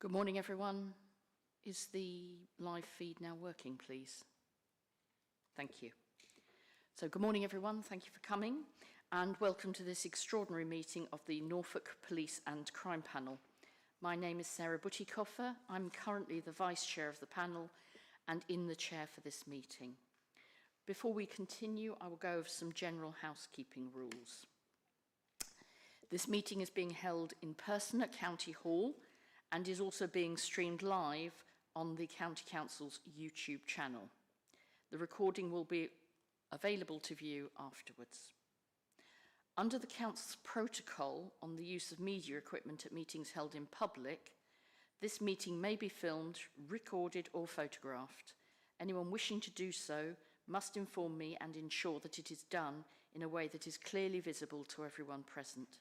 Good morning, everyone. Is the live feed now working, please? Thank you. So, good morning, everyone. Thank you for coming, and welcome to this extraordinary meeting of the Norfolk Police and Crime Panel. My name is Sarah Buttikoffer. I'm currently the Vice Chair of the panel and in the chair for this meeting. Before we continue, I will go over some general housekeeping rules. This meeting is being held in person at County Hall and is also being streamed live on the County Council's YouTube channel. The recording will be available to view afterwards. Under the Council's protocol on the use of media equipment at meetings held in public, this meeting may be filmed, recorded or photographed. Anyone wishing to do so must inform me and ensure that it is done in a way that is clearly visible to everyone present.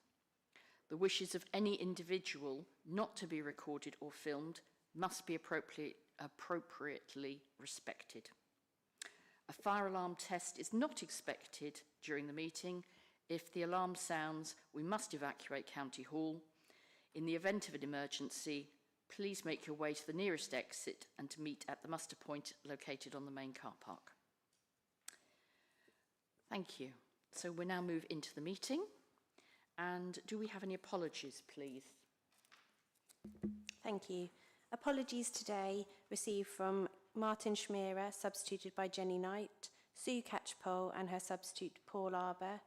The wishes of any individual not to be recorded or filmed must be appropriately respected. A fire alarm test is not expected during the meeting. If the alarm sounds, we must evacuate County Hall. In the event of an emergency, please make your way to the nearest exit and to meet at the muster point located on the main car park. Thank you. So we'll now move into the meeting. And do we have any apologies, please? Thank you. Apologies today received from Martin Schmierer, substituted by Jenny Knight, Sue Catchpole and her substitute Paul Arbour,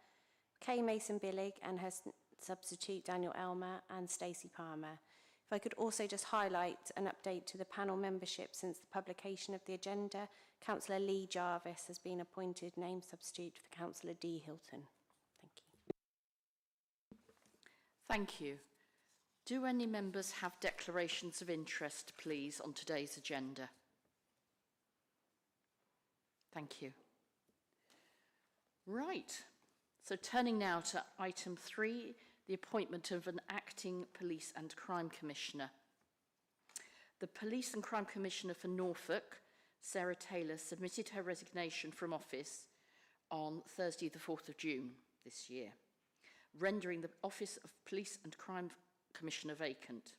Kay Mason-Billig and her substitute Daniel Elmer, and Stacey Palmer. If I could also just highlight an update to the panel membership since the publication of the agenda, Councillor Lee Jarvis has been appointed name substitute for Councillor Dee Hilton. Thank you. Thank you. Do any members have declarations of interest, please, on today's agenda? Thank you. Right. So turning now to item 3, the appointment of an acting Police and Crime Commissioner. The Police and Crime Commissioner for Norfolk, Sarah Taylor, submitted her resignation from office on Thursday, the 4th of June this year, rendering the office of Police and Crime Commissioner vacant.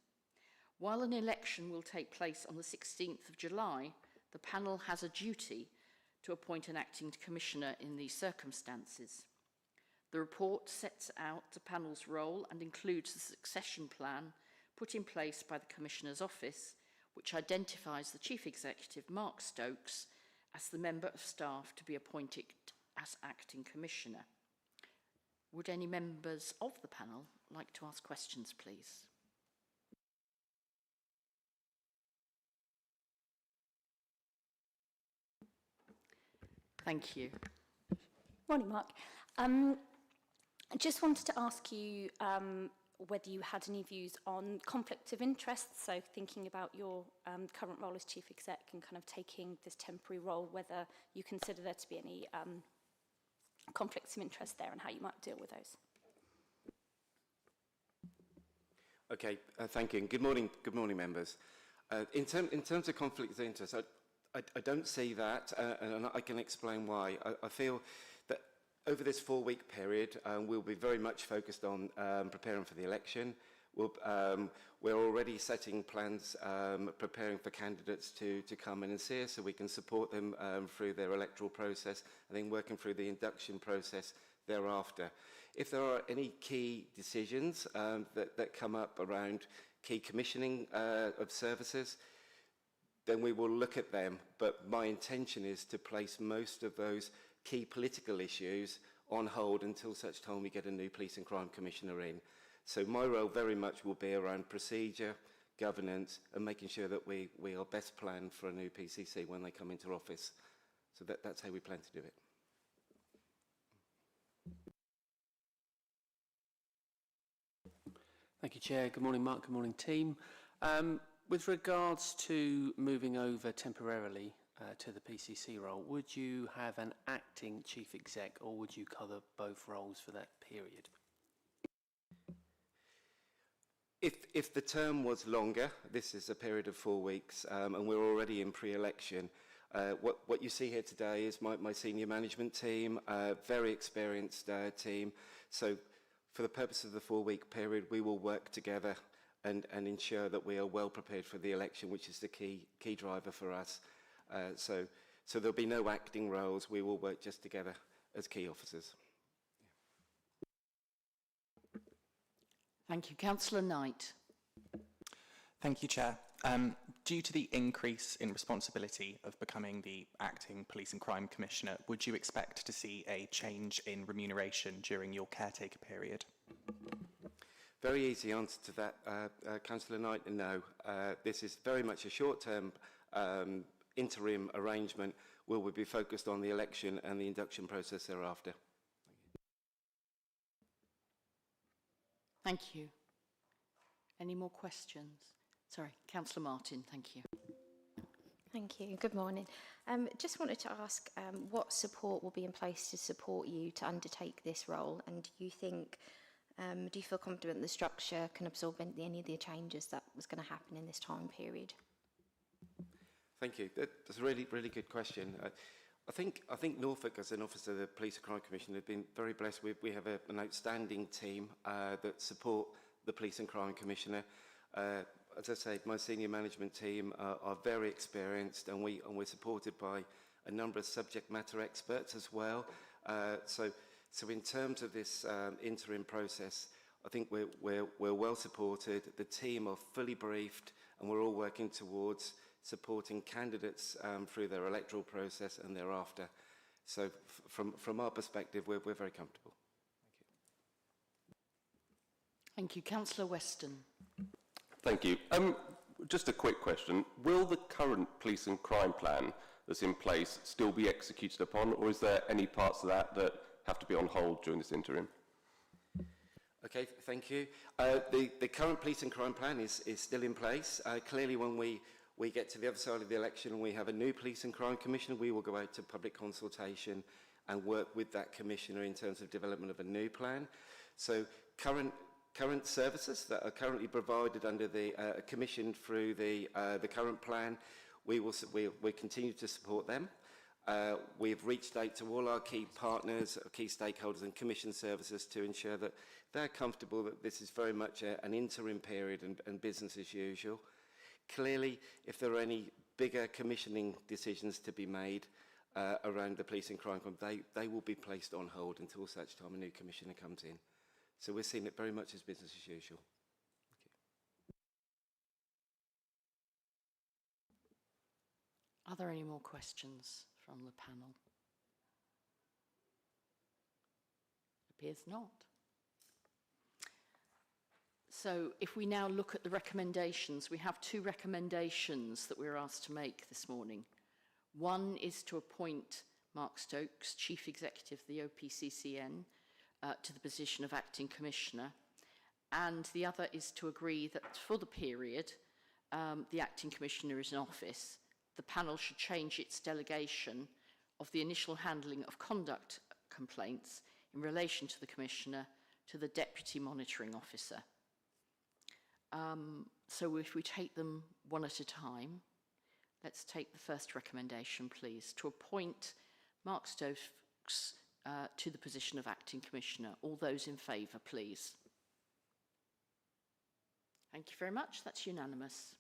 While an election will take place on the 16th of July, the panel has a duty to appoint an acting commissioner in these circumstances. The report sets out the panel's role and includes the succession plan put in place by the Commissioner's Office, which identifies the Chief Executive, Mark Stokes, as the member of staff to be appointed as acting Commissioner. Would any members of the panel like to ask questions, please? Thank you. Morning, Mark. I just wanted to ask you whether you had any views on conflict of interest, so thinking about your current role as Chief Exec and kind of taking this temporary role, whether you consider there to be any conflicts of interest there and how you might deal with those. Okay, thank you. And good morning, members. In terms of conflict of interest, I don't see that, and I can explain why. I feel that over this 4-week period, we'll be very much focused on preparing for the election. We're already setting plans, preparing for candidates to come in and see us so we can support them through their electoral process and then working through the induction process thereafter. If there are any key decisions that come up around key commissioning of services, then we will look at them. But my intention is to place most of those key political issues on hold until such time we get a new Police and Crime Commissioner in. So my role very much will be around procedure, governance, and making sure that we are best planned for a new PCC when they come into office. So that's how we plan to do it. Thank you, Chair. Good morning, Mark. Good morning, team. With regards to moving over temporarily to the PCC role, would you have an acting Chief Exec or would you cover both roles for that period? If the term was longer, this is a period of 4 weeks, and we're already in pre-election, what you see here today is my senior management team, very experienced team. So for the purpose of the 4-week period, we will work together and ensure that we are well prepared for the election, which is the key driver for us. So there'll be no acting roles. We will work just together as key officers. Thank you. Councillor Knight. Thank you, Chair. Due to the increase in responsibility of becoming the Acting Police and Crime Commissioner, would you expect to see a change in remuneration during your caretaker period? Very easy answer to that, Councillor Knight, no. This is very much a short-term interim arrangement where we'll be focused on the election and the induction process thereafter. Thank you. Any more questions? Sorry, Councillor Martin, thank you. Thank you. Good morning. Just wanted to ask what support will be in place to support you to undertake this role, and do you think, do you feel confident the structure can absorb any of the changes that was going to happen in this time period? Thank you. That's a really good question. I think Norfolk, as an officer of the Police and Crime Commission, have been very blessed. We have an outstanding team that support the Police and Crime Commissioner. As I say, my senior management team are very experienced, and we're supported by a number of subject matter experts as well. So in terms of this interim process, I think we're well supported. The team are fully briefed, and we're all working towards supporting candidates through their electoral process and thereafter. So from our perspective, we're very comfortable. Thank you. Councillor Weston. Thank you. Just a quick question. Will the current police and crime plan that's in place still be executed upon, or is there any parts of that that have to be on hold during this interim? Okay, thank you. The current police and crime plan is still in place. Clearly, when we get to the other side of the election and we have a new police and crime commissioner, we will go out to public consultation and work with that commissioner in terms of development of a new plan. So current services that are currently provided under the commission through the current plan, we continue to support them. We've reached out to all our key partners, key stakeholders and commission services to ensure that they're comfortable that this is very much an interim period and business as usual. Clearly, if there are any bigger commissioning decisions to be made around the police and crime, they will be placed on hold until such time a new commissioner comes in. So we're seeing it very much as business as usual. Are there any more questions from the panel? Appears not. So if we now look at the recommendations, we have two recommendations that we're asked to make this morning. One is to appoint Mark Stokes, Chief Executive of the OPCCN, to the position of Acting Commissioner, and the other is to agree that for the period the Acting Commissioner is in office, the panel should change its delegation of the initial handling of conduct complaints in relation to the Commissioner to the Deputy Monitoring Officer. So if we take them one at a time, let's take the first recommendation, please, to appoint Mark Stokes to the position of Acting Commissioner. All those in favour, please. Thank you very much. That's unanimous.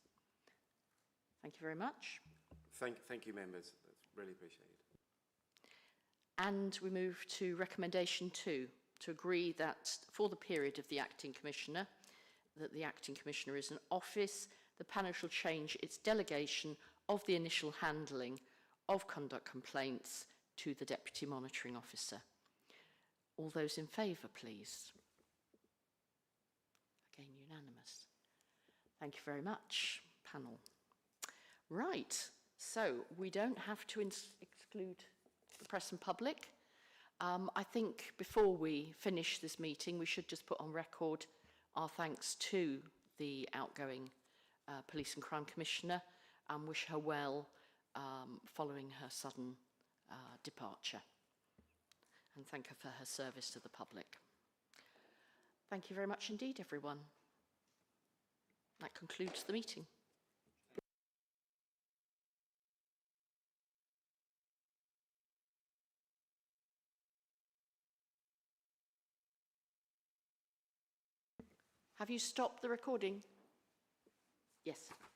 Thank you very much. Thank you, members. That's really appreciated. And we move to recommendation 2, to agree that for the period of the Acting Commissioner, that the Acting Commissioner is in office, the panel shall change its delegation of the initial handling of conduct complaints to the Deputy Monitoring Officer. All those in favour, please. Again, unanimous. Thank you very much, panel. Right, so we don't have to exclude the press and public. I think before we finish this meeting, we should just put on record our thanks to the outgoing Police and Crime Commissioner and wish her well following her sudden departure, and thank her for her service to the public. Thank you very much indeed, everyone. That concludes the meeting. Have you stopped the recording? Yes.